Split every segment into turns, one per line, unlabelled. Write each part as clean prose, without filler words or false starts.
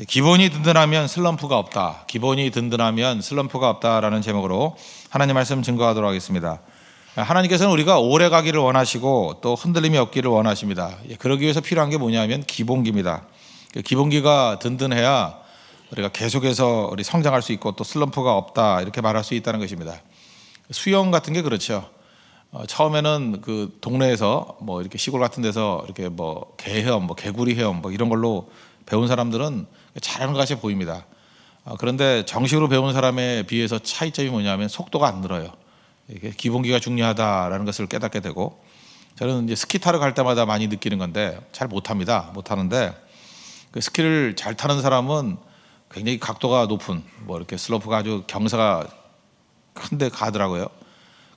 기본이 든든하면 슬럼프가 없다. 기본이 든든하면 슬럼프가 없다라는 제목으로 하나님 말씀 증거하도록 하겠습니다. 하나님께서는 우리가 오래 가기를 원하시고 또 흔들림이 없기를 원하십니다. 그러기 위해서 필요한 게 뭐냐면 기본기입니다. 기본기가 든든해야 우리가 계속해서 우리 성장할 수 있고 또 슬럼프가 없다 이렇게 말할 수 있다는 것입니다. 수영 같은 게 그렇죠. 처음에는 그 동네에서 뭐 이렇게 시골 같은 데서 이렇게 뭐 개헤엄, 뭐 개구리 헤엄 뭐 이런 걸로 배운 사람들은 잘하는 것 같이 보입니다. 그런데 정식으로 배운 사람에 비해서 차이점이 뭐냐면 속도가 안 늘어요. 이게 기본기가 중요하다라는 것을 깨닫게 되고, 저는 이제 스키 타러 갈 때마다 많이 느끼는 건데 잘 못합니다. 못하는데 그 스키를 잘 타는 사람은 굉장히 각도가 높은 뭐 이렇게 슬로프가 아주 경사가 큰데 가더라고요.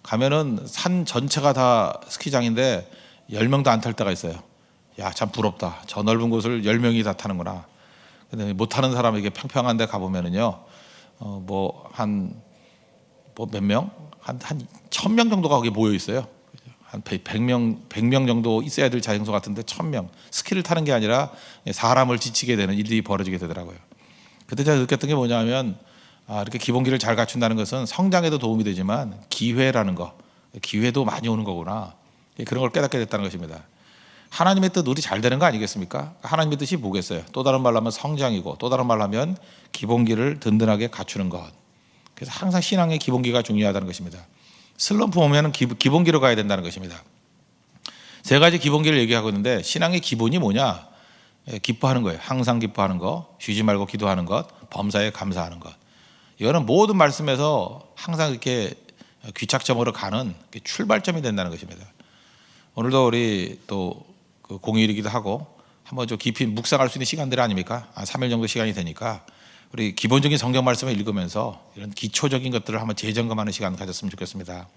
가면은 산 전체가 다 스키장인데 10명도 안 탈 때가 있어요. 야, 참 부럽다. 저 넓은 곳을 10명이 다 타는구나. 근데 못 타는 사람에게 평평한 데 가보면은요, 몇 명? 한 1000명 정도가 거기 모여 있어요. 한 100명 정도 있어야 될 자전거 같은데 1000명. 스키를 타는 게 아니라 사람을 지치게 되는 일이 벌어지게 되더라고요. 그때 제가 느꼈던 게 뭐냐면, 이렇게 기본기를 잘 갖춘다는 것은 성장에도 도움이 되지만 기회라는 거, 기회도 많이 오는 거구나. 그런 걸 깨닫게 됐다는 것입니다. 하나님의 뜻 우리 잘 되는 거 아니겠습니까? 하나님의 뜻이 뭐겠어요? 또 다른 말로 하면 성장이고, 또 다른 말로 하면 기본기를 든든하게 갖추는 것. 그래서 항상 신앙의 기본기가 중요하다는 것입니다. 슬럼프 오면 기본기로 가야 된다는 것입니다. 세 가지 기본기를 얘기하고 있는데, 신앙의 기본이 뭐냐? 기뻐하는 거예요. 항상 기뻐하는 것, 쉬지 말고 기도하는 것, 범사에 감사하는 것. 이거는 모든 말씀에서 항상 이렇게 귀착점으로 가는 출발점이 된다는 것입니다. 오늘도 우리 또 공휴일이기도 하고 한번 좀 깊이 묵상할 수 있는 시간들이 아닙니까? 3일 정도 시간이 되니까 우리 기본적인 성경 말씀을 읽으면서 이런 기초적인 것들을 한번 재점검하는 시간 가졌으면 좋겠습니다.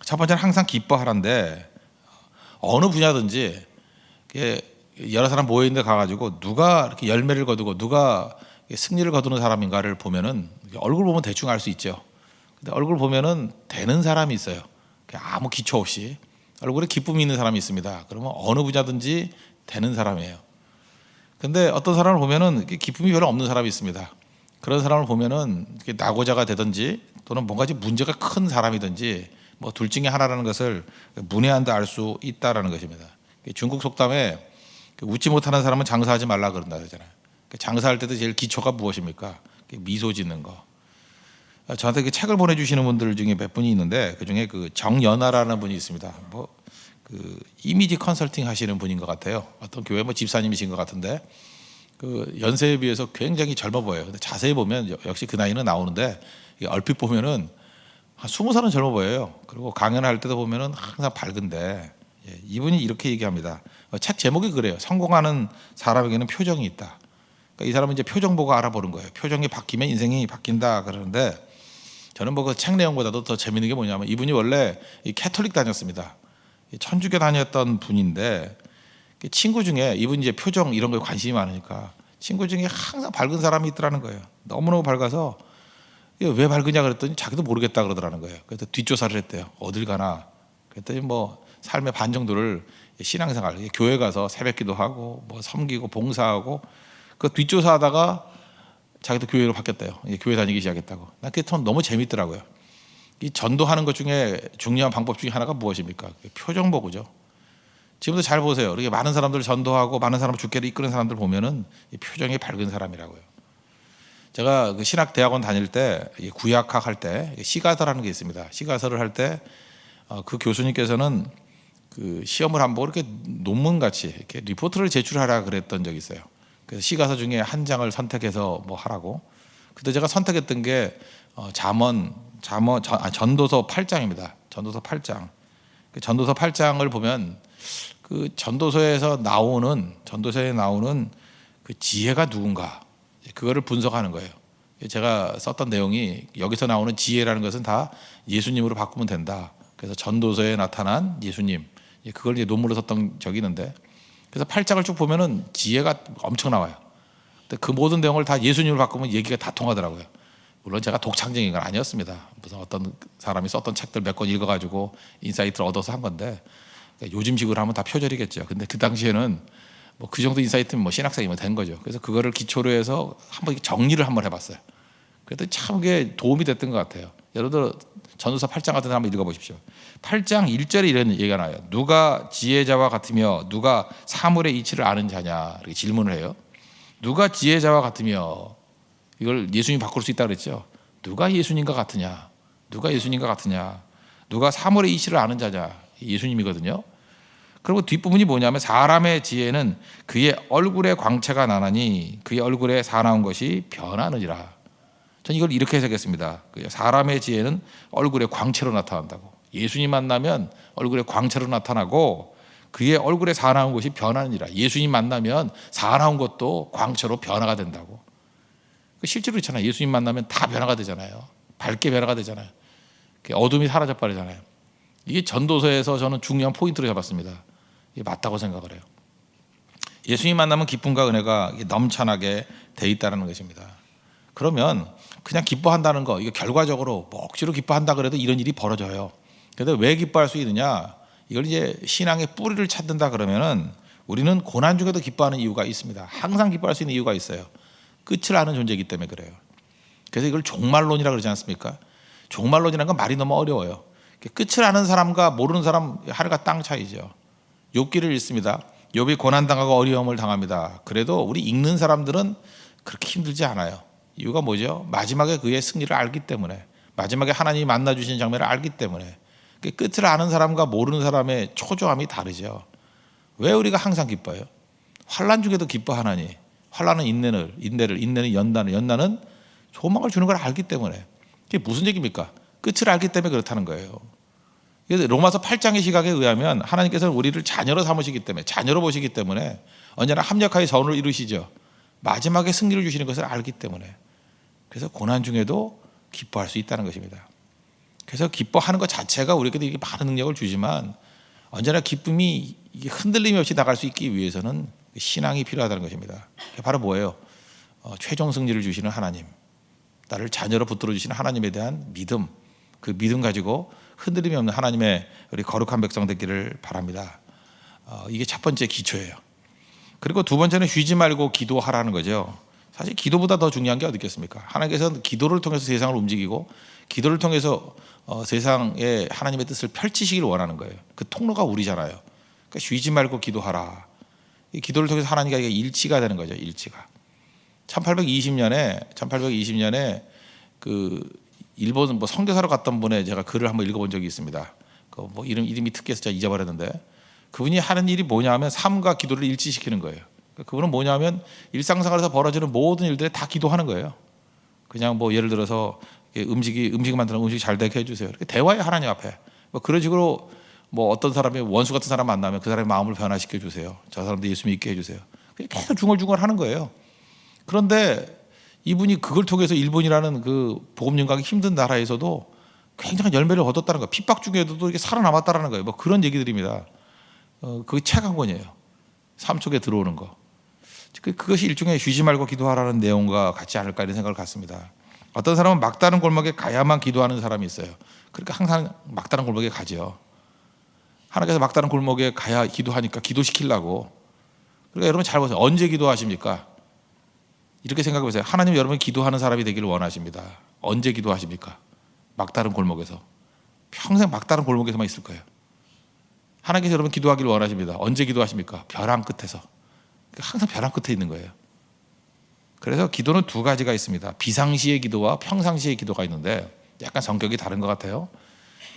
첫 번째는 항상 기뻐하란데, 어느 분야든지 여러 사람 모여 있는 데 가가지고 누가 이렇게 열매를 거두고 누가 승리를 거두는 사람인가를 보면은 얼굴 보면 대충 알 수 있죠. 근데 얼굴 보면은 되는 사람이 있어요. 아무 기초 없이 얼굴에 기쁨이 있는 사람이 있습니다. 그러면 어느 분야든지 되는 사람이에요. 근데 어떤 사람을 보면은 기쁨이 별로 없는 사람이 있습니다. 그런 사람을 보면은 낙오자가 되든지 또는 뭔가 문제가 큰 사람이든지 뭐 둘 중에 하나라는 것을 문외한 데 알 수 있다라는 것입니다. 중국 속담에 웃지 못하는 사람은 장사하지 말라 그런다 그러잖아요. 장사할 때도 제일 기초가 무엇입니까? 미소 짓는 거. 저한테 책을 보내주시는 분들 중에 몇 분이 있는데, 그 중에 그 정연아라는 분이 있습니다. 그 이미지 컨설팅 하시는 분인 것 같아요. 어떤 교회 집사님이신 것 같은데, 그 연세에 비해서 굉장히 젊어 보여요. 근데 자세히 보면 역시 그 나이는 나오는데, 얼핏 보면은 한 20살은 젊어 보여요. 그리고 강연할 때도 보면은 항상 밝은데, 이분이 이렇게 얘기합니다. 책 제목이 그래요. 성공하는 사람에게는 표정이 있다. 그러니까 이 사람은 이제 표정 보고 알아보는 거예요. 표정이 바뀌면 인생이 바뀐다 그러는데, 저는 그 책 내용보다도 더 재밌는 게 뭐냐면, 이분이 원래 이 캐톨릭 다녔습니다. 천주교 다녔던 분인데, 친구 중에 이분이 이제 표정 이런 거에 관심이 많으니까 친구 중에 항상 밝은 사람이 있더라는 거예요. 너무너무 밝아서 왜 밝으냐 그랬더니 자기도 모르겠다 그러더라는 거예요. 그래서 뒷조사를 했대요. 어딜 가나. 그랬더니 삶의 반 정도를 신앙생활, 교회 가서 새벽기도 하고 섬기고 봉사하고, 그 뒷조사하다가 자기도 교회로 바뀌었대요. 교회 다니기 시작했다고. 난 그게 너무 재밌더라고요. 이 전도하는 것 중에 중요한 방법 중에 하나가 무엇입니까? 표정 보고죠. 지금도 잘 보세요. 이렇게 많은 사람들 전도하고 많은 사람을 주께로 이끄는 사람들 보면은 이 표정이 밝은 사람이라고요. 제가 그 신학 대학원 다닐 때 구약학 할 때 시가서라는 게 있습니다. 시가서를 할 때 그 교수님께서는 그 시험을 한번 이렇게 논문 같이 이렇게 리포트를 제출하라 그랬던 적이 있어요. 그래서 시가서 중에 한 장을 선택해서 하라고. 그때 제가 선택했던 게 전도서 8장입니다. 전도서 8장. 그 전도서 8장을 보면 그 전도서에 나오는 그 지혜가 누군가, 그거를 분석하는 거예요. 제가 썼던 내용이 여기서 나오는 지혜라는 것은 다 예수님으로 바꾸면 된다. 그래서 전도서에 나타난 예수님, 그걸 이제 논문으로 썼던 적이 있는데, 그래서 8장을 쭉 보면은 지혜가 엄청 나와요. 근데 그 모든 내용을 다 예수님으로 바꾸면 얘기가 다 통하더라고요. 물론 제가 독창적인 건 아니었습니다. 무슨 어떤 사람이 썼던 책들 몇 권 읽어가지고 인사이트를 얻어서 한 건데, 요즘식으로 하면 다 표절이겠죠. 근데 그 당시에는 뭐 그 정도 인사이트면 뭐 신학생이면 된 거죠. 그래서 그거를 기초로 해서 한번 정리를 한번 해봤어요. 그래도 참 그게 도움이 됐던 것 같아요. 예를 들어 전도서 8장 같은 데 한번 읽어보십시오. 8장 1절에 이런 얘기가 나와요. 누가 지혜자와 같으며 누가 사물의 이치를 아는 자냐 이렇게 질문을 해요. 누가 지혜자와 같으며, 이걸 예수님 바꿀 수 있다 그랬죠. 누가 예수님과 같으냐, 누가 예수님과 같으냐, 누가 사물의 이치를 아는 자냐, 예수님이거든요. 그리고 뒷부분이 뭐냐면 사람의 지혜는 그의 얼굴에 광채가 나나니 그의 얼굴에 사나운 것이 변하느니라. 저는 이걸 이렇게 해석했습니다. 사람의 지혜는 얼굴에 광채로 나타난다고. 예수님 만나면 얼굴에 광채로 나타나고 그의 얼굴에 사나운 것이 변하느니라. 예수님 만나면 사나운 것도 광채로 변화가 된다고. 실제로 그렇잖아요. 예수님 만나면 다 변화가 되잖아요. 밝게 변화가 되잖아요. 어둠이 사라져 버리잖아요. 이게 전도서에서 저는 중요한 포인트로 잡았습니다. 이게 맞다고 생각을 해요. 예수님 만나면 기쁨과 은혜가 넘쳐나게 돼 있다는 것입니다. 그러면 그냥 기뻐한다는 거, 이거 결과적으로 뭐 억지로 기뻐한다 그래도 이런 일이 벌어져요. 그래도 왜 기뻐할 수 있느냐? 이걸 이제 신앙의 뿌리를 찾는다 그러면은 우리는 고난 중에도 기뻐하는 이유가 있습니다. 항상 기뻐할 수 있는 이유가 있어요. 끝을 아는 존재이기 때문에 그래요. 그래서 이걸 종말론이라고 그러지 않습니까? 종말론이라는 건 말이 너무 어려워요. 끝을 아는 사람과 모르는 사람 하늘과 땅 차이죠. 욥기를 읽습니다. 욥이 고난당하고 어려움을 당합니다. 그래도 우리 읽는 사람들은 그렇게 힘들지 않아요. 이유가 뭐죠? 마지막에 그의 승리를 알기 때문에, 마지막에 하나님이 만나주시는 장면을 알기 때문에. 끝을 아는 사람과 모르는 사람의 초조함이 다르죠. 왜 우리가 항상 기뻐요? 환난 중에도 기뻐하나니, 환난은 인내는 연단은 소망을 주는 걸 알기 때문에. 그게 무슨 얘기입니까? 끝을 알기 때문에 그렇다는 거예요. 로마서 8장의 시각에 의하면 하나님께서는 우리를 자녀로 삼으시기 때문에, 자녀로 보시기 때문에 언제나 합력하여 선을 이루시죠. 마지막에 승리를 주시는 것을 알기 때문에. 그래서 고난 중에도 기뻐할 수 있다는 것입니다. 그래서 기뻐하는 것 자체가 우리에게 이렇게 많은 능력을 주지만 언제나 기쁨이 흔들림이 없이 나갈 수 있기 위해서는 신앙이 필요하다는 것입니다. 바로 뭐예요? 최종 승리를 주시는 하나님, 나를 자녀로 붙들어 주시는 하나님에 대한 믿음, 그 믿음 가지고 흔들림이 없는 하나님의 우리 거룩한 백성 되기를 바랍니다. 이게 첫 번째 기초예요. 그리고 두 번째는 쉬지 말고 기도하라는 거죠. 사실 기도보다 더 중요한 게 어디 있겠습니까? 하나님께서는 기도를 통해서 세상을 움직이고 기도를 통해서 세상에 하나님의 뜻을 펼치시기를 원하는 거예요. 그 통로가 우리잖아요. 그러니까 쉬지 말고 기도하라. 이 기도를 통해서 하나님과 일치가 되는 거죠. 일치가. 1820년에 그 일본 뭐 선교사로 갔던 분의 제가 글을 한번 읽어본 적이 있습니다. 그 뭐 이름이 특이해서 제가 잊어버렸는데 그분이 하는 일이 뭐냐면 삶과 기도를 일치시키는 거예요. 그분은 뭐냐면 일상생활에서 벌어지는 모든 일들에 다 기도하는 거예요. 그냥 뭐 예를 들어서 음식 만드는 음식 잘 되게 해주세요. 이렇게 대화해 하나님 앞에. 뭐 그런 식으로 뭐 어떤 사람이 원수 같은 사람 만나면 그 사람의 마음을 변화시켜 주세요. 저 사람도 예수 믿게 해주세요. 계속 중얼중얼 하는 거예요. 그런데 이분이 그걸 통해서 일본이라는 그 복음 전가기 힘든 나라에서도 굉장한 열매를 얻었다는 거예요. 핍박 중에도 이렇게 살아남았다는 거예요. 뭐 그런 얘기들입니다. 그게 책 한 권이에요. 삶 속에 들어오는 거. 그것이 일종의 쉬지 말고 기도하라는 내용과 같지 않을까 이런 생각을 갖습니다. 어떤 사람은 막다른 골목에 가야만 기도하는 사람이 있어요. 그러니까 항상 막다른 골목에 가죠. 하나님께서 막다른 골목에 가야 기도하니까 기도시키려고. 그러니까 여러분 잘 보세요. 언제 기도하십니까? 이렇게 생각해 보세요. 하나님 여러분 기도하는 사람이 되기를 원하십니다. 언제 기도하십니까? 막다른 골목에서. 평생 막다른 골목에서만 있을 거예요. 하나님께서 여러분 기도하기를 원하십니다. 언제 기도하십니까? 벼랑 끝에서. 항상 벼랑 끝에 있는 거예요. 그래서 기도는 두 가지가 있습니다. 비상시의 기도와 평상시의 기도가 있는데 약간 성격이 다른 것 같아요.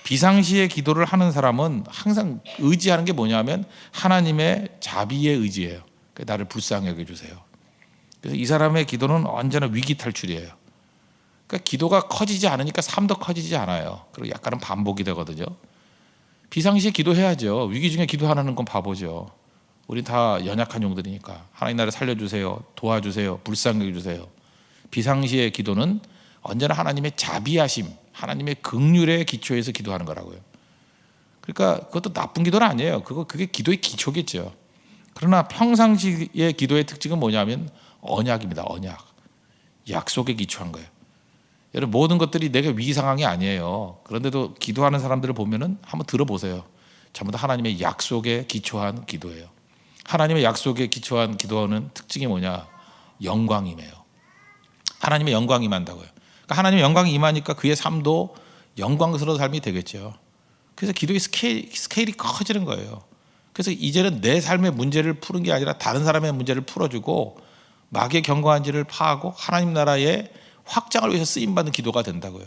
비상시의 기도를 하는 사람은 항상 의지하는 게 뭐냐면 하나님의 자비의 의지예요. 나를 불쌍히 여겨주세요. 그래서 이 사람의 기도는 언제나 위기 탈출이에요. 그러니까 기도가 커지지 않으니까 삶도 커지지 않아요. 그리고 약간은 반복이 되거든요. 비상시에 기도해야죠. 위기 중에 기도 안 하는 건 바보죠. 우리 다 연약한 종들이니까 하나님 나를 살려주세요, 도와주세요, 불쌍히 여겨주세요. 비상시의 기도는 언제나 하나님의 자비하심, 하나님의 긍휼의 기초에서 기도하는 거라고요. 그러니까 그것도 나쁜 기도는 아니에요. 그게 기도의 기초겠죠. 그러나 평상시의 기도의 특징은 뭐냐면 언약입니다. 언약. 약속에 기초한 거예요. 여러분 모든 것들이 내가 위기 상황이 아니에요. 그런데도 기도하는 사람들을 보면은 한번 들어보세요. 전부 다 하나님의 약속에 기초한 기도예요. 하나님의 약속에 기초한 기도하는 특징이 뭐냐? 영광이 임해요. 하나님의 영광이 임한다고요. 그러니까 하나님의 영광이 임하니까 그의 삶도 영광스러운 삶이 되겠죠. 그래서 기도의 스케일이 커지는 거예요. 그래서 이제는 내 삶의 문제를 푸는 게 아니라 다른 사람의 문제를 풀어주고 마귀의 견고한지를 파하고 하나님 나라의 확장을 위해서 쓰임받는 기도가 된다고요.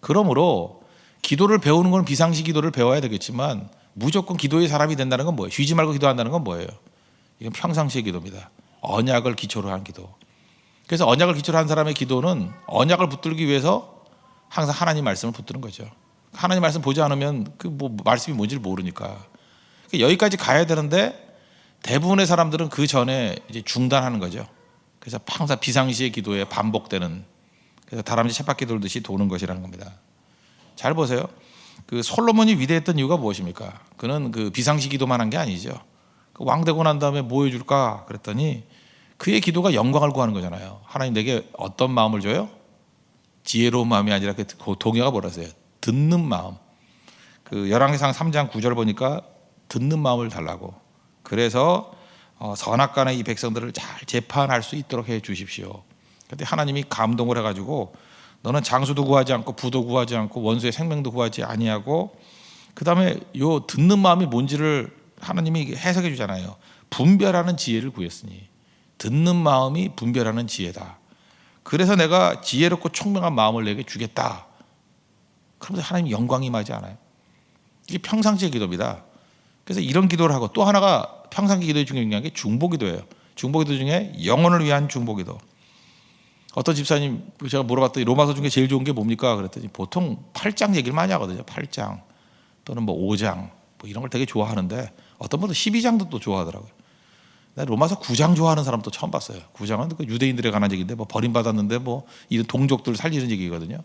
그러므로 기도를 배우는 건 비상시 기도를 배워야 되겠지만 무조건 기도의 사람이 된다는 건 뭐예요? 쉬지 말고 기도한다는 건 뭐예요? 이건 평상시의 기도입니다. 언약을 기초로 한 기도. 그래서 언약을 기초로 한 사람의 기도는 언약을 붙들기 위해서 항상 하나님 말씀을 붙드는 거죠. 하나님 말씀 보지 않으면 그 뭐 말씀이 뭔지를 모르니까. 여기까지 가야 되는데 대부분의 사람들은 그 전에 이제 중단하는 거죠. 그래서 항상 비상시의 기도에 반복되는, 그래서 다람쥐 쳇바퀴 돌듯이 도는 것이라는 겁니다. 잘 보세요. 그 솔로몬이 위대했던 이유가 무엇입니까? 그는 그 비상시 기도만 한 게 아니죠. 왕 되고 난 다음에 뭐 해줄까 그랬더니 그의 기도가 영광을 구하는 거잖아요. 하나님 내게 어떤 마음을 줘요? 지혜로운 마음이 아니라 그 동요가 뭐라서요? 듣는 마음. 그 열왕기상 3장 9절 보니까 듣는 마음을 달라고. 그래서 선악간의 이 백성들을 잘 재판할 수 있도록 해 주십시오. 그런데 하나님이 감동을 해가지고 너는 장수도 구하지 않고 부도 구하지 않고 원수의 생명도 구하지 아니하고, 그 다음에 요 듣는 마음이 뭔지를 하나님이 해석해 주잖아요. 분별하는 지혜를 구했으니 듣는 마음이 분별하는 지혜다. 그래서 내가 지혜롭고 총명한 마음을 내게 주겠다. 그러면서 하나님 영광이 임하지 않아요? 이게 평상시의 기도입니다. 그래서 이런 기도를 하고, 또 하나가 평상시 기도 중에 중요한 게 중보기도예요. 중보기도 중에 영혼을 위한 중보기도. 어떤 집사님 제가 물어봤더니 로마서 중에 제일 좋은 게 뭡니까? 그랬더니 보통 8장 얘기를 많이 하거든요. 8장 또는 뭐 5장 뭐 이런 걸 되게 좋아하는데 어떤 분은 12장도 또 좋아하더라고요. 나 로마서 9장 좋아하는 사람도 처음 봤어요. 9장은 그 유대인들에 관한 얘기인데 뭐 버림받았는데 뭐 이런 동족들 살리는 얘기거든요.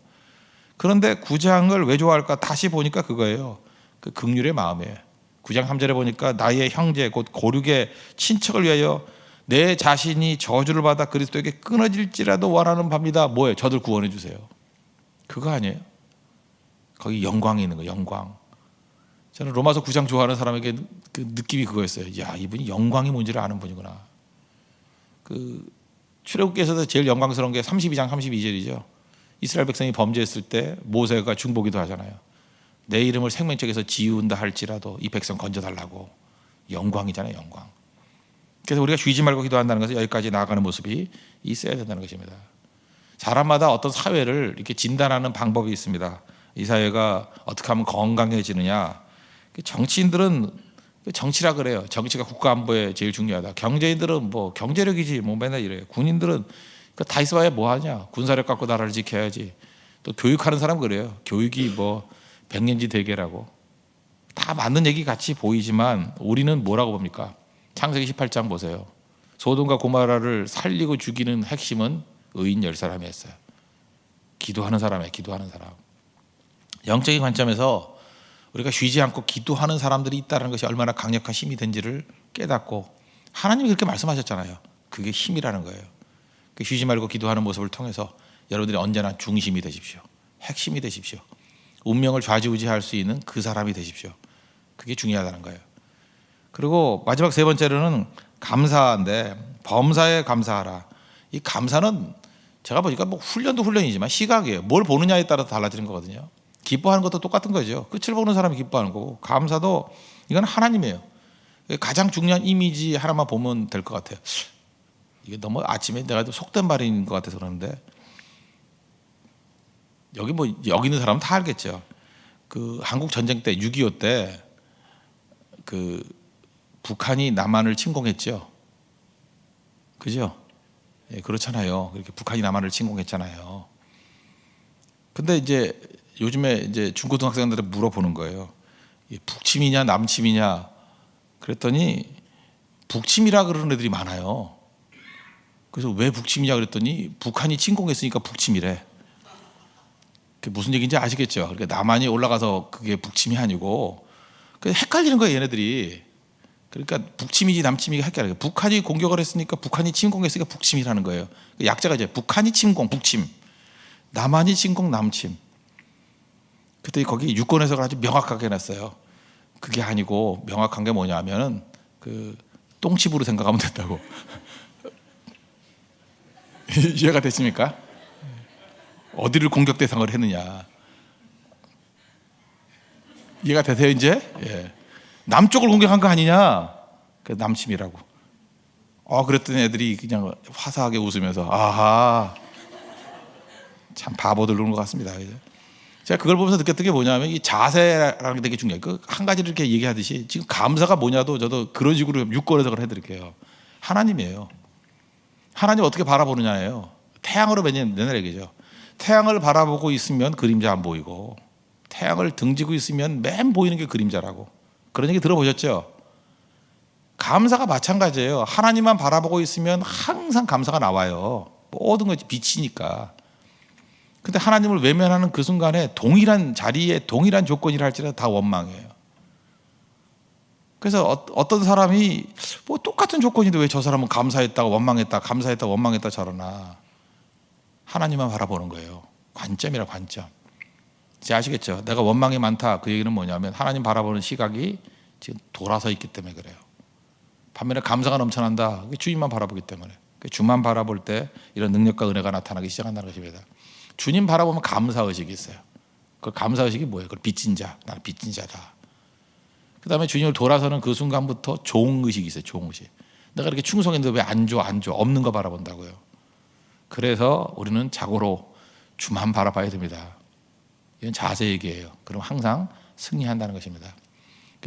그런데 9장을 왜 좋아할까? 다시 보니까 그거예요. 그 긍휼의 마음이에요. 9장 3절에 보니까 나의 형제 곧 고륙의 친척을 위하여 내 자신이 저주를 받아 그리스도에게 끊어질지라도 원하는 바입니다. 뭐예요? 저들 구원해 주세요. 그거 아니에요? 거기 영광이 있는 거예요. 영광. 저는 로마서 9장 좋아하는 사람에게 그 느낌이 그거였어요. 야, 이분이 영광이 뭔지를 아는 분이구나. 그 출애굽기에서도 제일 영광스러운 게 32장 32절이죠. 이스라엘 백성이 범죄했을 때 모세가 중보기도 하잖아요. 내 이름을 생명책에서 지운다 할지라도 이 백성 건져달라고. 영광이잖아요. 영광. 그래서 우리가 쉬지 말고 기도한다는 것은 여기까지 나아가는 모습이 있어야 된다는 것입니다. 사람마다 어떤 사회를 이렇게 진단하는 방법이 있습니다. 이 사회가 어떻게 하면 건강해지느냐. 정치인들은 정치라 그래요. 정치가 국가 안보에 제일 중요하다. 경제인들은 뭐 경제력이지 뭐 맨날 이래요. 군인들은 다 있어봐야 뭐 하냐. 군사력 갖고 나라를 지켜야지. 또 교육하는 사람 그래요. 교육이 뭐 백년지 대계라고. 다 맞는 얘기 같이 보이지만 우리는 뭐라고 봅니까? 창세기 18장 보세요. 소돔과 고모라를 살리고 죽이는 핵심은 의인 10사람이 했어요. 기도하는 사람이에요. 기도하는 사람. 영적인 관점에서 우리가 쉬지 않고 기도하는 사람들이 있다는 것이 얼마나 강력한 힘이 된지를 깨닫고, 하나님이 그렇게 말씀하셨잖아요. 그게 힘이라는 거예요. 쉬지 말고 기도하는 모습을 통해서 여러분들이 언제나 중심이 되십시오. 핵심이 되십시오. 운명을 좌지우지할 수 있는 그 사람이 되십시오. 그게 중요하다는 거예요. 그리고 마지막 세 번째로는 감사인데, 범사에 감사하라. 이 감사는 제가 보니까 뭐 훈련도 훈련이지만 시각이에요. 뭘 보느냐에 따라 달라지는 거거든요. 기뻐하는 것도 똑같은 거죠. 끝을 보는 사람이 기뻐하는 거고, 감사도 이건 하나님이에요. 가장 중요한 이미지 하나만 보면 될 것 같아요. 이게 너무 아침에 내가 속된 말인 것 같아서 그러는데, 여기 있는 사람은 다 알겠죠. 그 한국 전쟁 때 6.25 때 그 북한이 남한을 침공했죠. 그죠? 예, 그렇잖아요. 그렇게 북한이 남한을 침공했잖아요. 근데 이제 요즘에 이제 중고등학생들을 물어보는 거예요. 북침이냐 남침이냐. 그랬더니 북침이라 그러는 애들이 많아요. 그래서 왜 북침이냐 그랬더니 북한이 침공했으니까 북침이래. 그게 무슨 얘기인지 아시겠죠? 그러니까 남한이 올라가서 그게 북침이 아니고, 헷갈리는 거예요, 얘네들이. 그러니까 북침이지 남침이가 헷갈려요. 북한이 공격을 했으니까, 북한이 침공했으니까 북침이라는 거예요. 약자가 이제 북한이 침공, 북침, 남한이 침공, 남침. 그때 거기 유권 해석을 아주 명확하게 해놨어요. 그게 아니고 명확한 게 뭐냐면은 그 똥집으로 생각하면 된다고. 이해가 되십니까? 어디를 공격 대상을 했느냐. 이해가 되세요 이제? 예. 남쪽을 공격한 거 아니냐? 그 남침이라고. 그랬더니 애들이 그냥 화사하게 웃으면서 아하, 참 바보들 노는 것 같습니다. 제가 그걸 보면서 느꼈던 게 뭐냐면 이 자세라는 게 되게 중요해요. 그 한 가지를 이렇게 얘기하듯이 지금 감사가 뭐냐도 저도 그런 식으로 6권 해석을 해드릴게요. 하나님이에요. 하나님 어떻게 바라보느냐예요. 태양으로 맨날 얘기죠. 태양을 바라보고 있으면 그림자 안 보이고 태양을 등지고 있으면 맨 보이는 게 그림자라고. 그런 얘기 들어보셨죠? 감사가 마찬가지예요. 하나님만 바라보고 있으면 항상 감사가 나와요. 모든 것이 빛이니까. 근데 하나님을 외면하는 그 순간에 동일한 자리에 동일한 조건이라 할지라도 다 원망해요. 그래서 어떤 사람이 뭐 똑같은 조건인데 왜 저 사람은 감사했다가 원망했다, 감사했다가 원망했다 저러나. 하나님만 바라보는 거예요. 관점이라 관점. 이제 아시겠죠? 내가 원망이 많다. 그 얘기는 뭐냐면 하나님 바라보는 시각이 지금 돌아서 있기 때문에 그래요. 반면에 감사가 넘쳐난다. 그게 주님만 바라보기 때문에. 주만 바라볼 때 이런 능력과 은혜가 나타나기 시작한다는 것입니다. 주님 바라보면 감사의식이 있어요. 그 감사의식이 뭐예요? 그걸 빚진 자, 나는 빚진 자다. 그 다음에 주님을 돌아서는 그 순간부터 종의식이 있어요. 종의식. 내가 이렇게 충성했는데 왜 안 줘? 없는 거 바라본다고요. 그래서 우리는 자고로 주만 바라봐야 됩니다. 이건 자세 얘기예요. 그럼 항상 승리한다는 것입니다.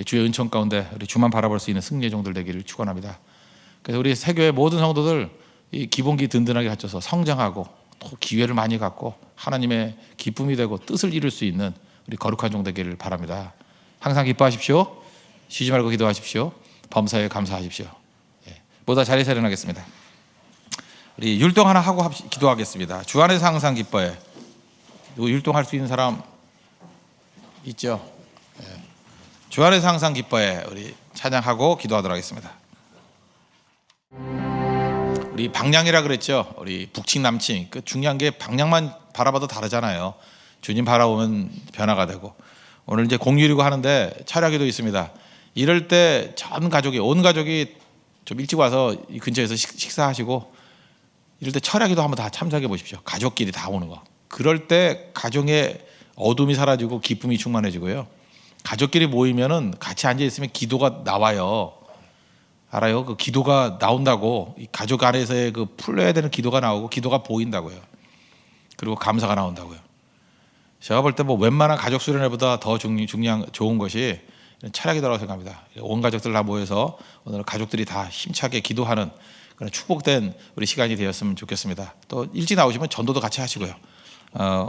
주의 은총 가운데 우리 주만 바라볼 수 있는 승리의 종들 되기를 축원합니다. 그래서 우리 새교회 모든 성도들 이 기본기 든든하게 갖춰서 성장하고 또 기회를 많이 갖고 하나님의 기쁨이 되고 뜻을 이룰 수 있는 우리 거룩한 종 되기를 바랍니다. 항상 기뻐하십시오. 쉬지 말고 기도하십시오. 범사에 감사하십시오. 모두 자리에서 일어나겠습니다. 우리 율동 하나 하고 기도하겠습니다. 주 안에서 항상 기뻐해. 누구 율동할 수 있는 사람 있죠? 주 안에서 항상 기뻐해. 우리 찬양하고 기도하도록 하겠습니다. 우리 방향이라 그랬죠. 우리 북측 남측. 그 중요한 게 방향만 바라봐도 다르잖아요. 주님 바라보면 변화가 되고. 오늘 이제 공휴일이고 하는데 철야기도 있습니다. 이럴 때 전 가족이 온 가족이 좀 일찍 와서 이 근처에서 식사하시고 이럴 때 철야기도 한번 다 참석해 보십시오. 가족끼리 다 오는 거. 그럴 때 가정의 어둠이 사라지고 기쁨이 충만해지고요. 가족끼리 모이면은 같이 앉아 있으면 기도가 나와요. 알아요? 그 기도가 나온다고. 이 가족 안에서의 그 풀려야 되는 기도가 나오고 기도가 보인다고요. 그리고 감사가 나온다고요. 제가 볼 때 뭐 웬만한 가족 수련회보다 더 중요한 좋은 것이 철야기도라고 생각합니다. 온 가족들 다 모여서 오늘 가족들이 다 힘차게 기도하는 그런 축복된 우리 시간이 되었으면 좋겠습니다. 또 일찍 나오시면 전도도 같이 하시고요.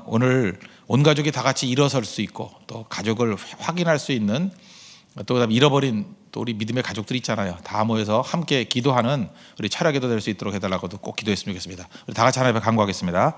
오늘 온 가족이 다 같이 일어설 수 있고 또 가족을 확인할 수 있는 또 그다음에 잃어버린 또 우리 믿음의 가족들이 있잖아요. 다 모여서 함께 기도하는 우리 철야기도 될 수 있도록 해달라고도 꼭 기도했으면 좋겠습니다. 우리 다 같이 하나님 앞에 간구하겠습니다.